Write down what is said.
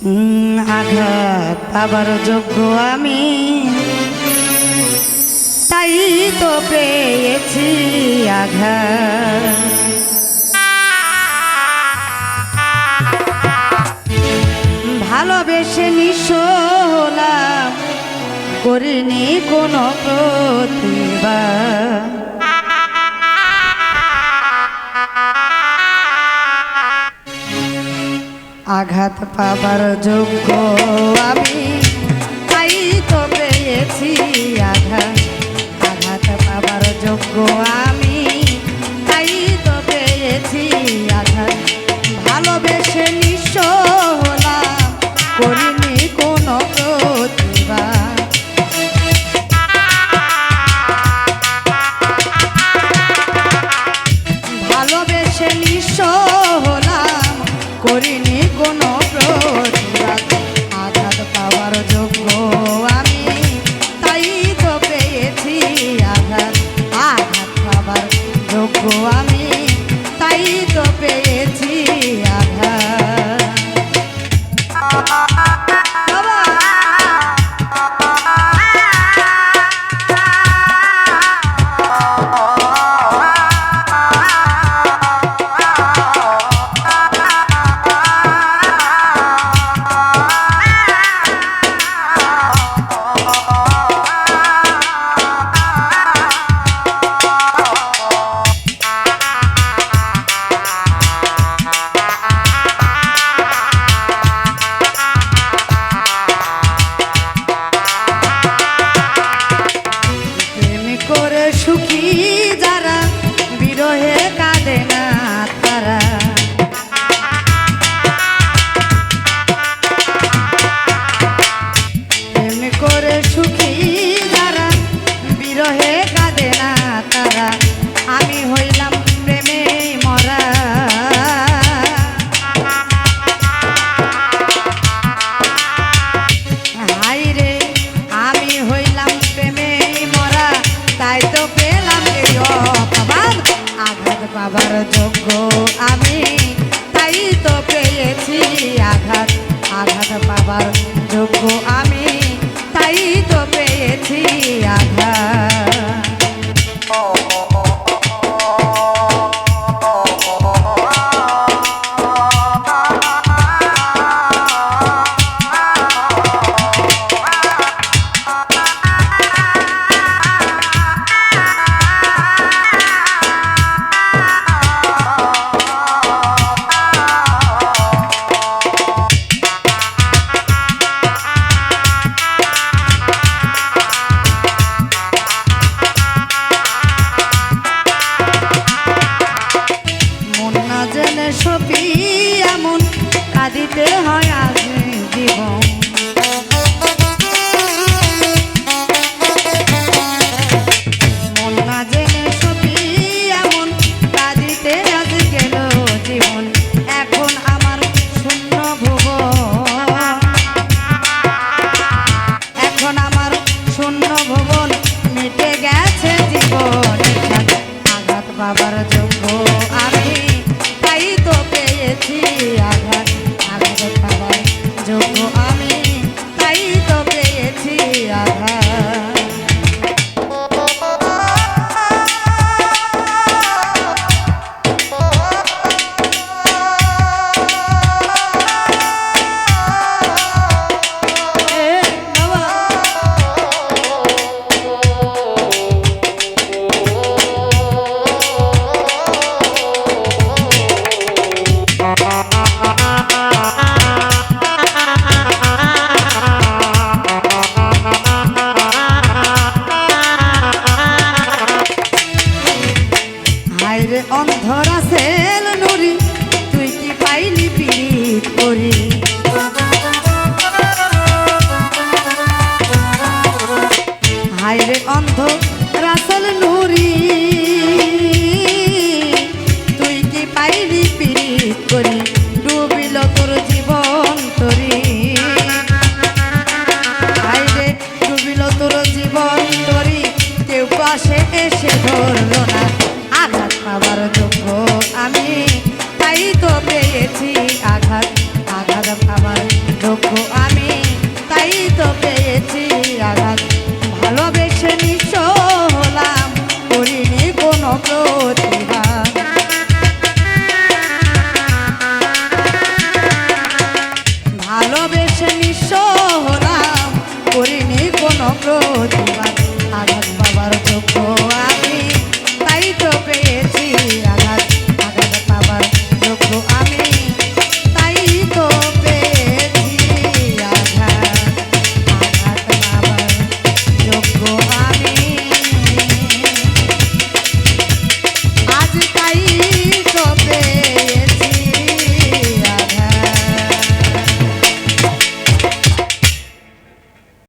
আঘাত পাবার যোগ্য আমি, তাই তো পেয়েছি আঘাত। ভালোবেসে নিঃস্ব হলাম, করিনি কোনো প্রতিবাদ। আঘাত পাবার যোগ্য আমি, তাই তো পেয়েছি আঘাত। আঘাত পাবার যোগ্য আমি, তাই তো পেয়েছি আঘাত। ভালোবেসে নিঃস্ব হলাম, করিনি কোনো প্রতিবাদ। ভালোবেসে নিঃস্ব হলাম, করিনি কোনো প্রতিবাদ। আঘাত পাওয়ার যোগ্য আমি, তাই তো পেয়েছি আঘাত। আঘাত পাওয়ার যোগ্য আমি, তাই তো পেয়েছি আঘাত। সুখী যারা, বিরহে কাঁদে না তারা। প্রেম করে সুখী যারা, বিরহে কাঁদে না তারা। আমি হইলাম প্রেমে মরা। হাই রে, আমি হইলাম প্রেমে মরা, তাই তো পেলাম এই অপবাদ। আঘাত পাবার যোগ্য আমি, তাই তো পেয়েছি আঘাত। আঘাত পাবার যোগ্য আমি, তাই তো পেয়েছি আঘাত। সপি এমন কাঁদিতে হয় আজ জীবন। মন না জেনে সপি এমন কাঁদিতে আজ গেল জীবন। এখন আমার শূন্য ভুবন, এখন আমার শূন্য ভুবন, মিটে গেছে জীবন। আঘাত পাবার যোগ্য আমি, তাই তো পেয়েছি আঘাত। আঘাত পাবার যোগ্য আমি, তাই তো পেয়েছি আঘাত। অন্ধরা সেল নুরি, তুই কি পাইলি পীড়িত করি। হায়রে অন্ধ রাসেল নুরি, তুই কি পাইলি পীড়িত করি। ডুবিল তোর জীবন তরি, হায়রে ডুবিল তোর জীবন তরি। কেউ পাশে এসে ধরল না। আঘাত পাবার যোগ্য আমি, তাই তো পেয়েছি আঘাত। আঘাত পাবার যোগ্য যোগ্য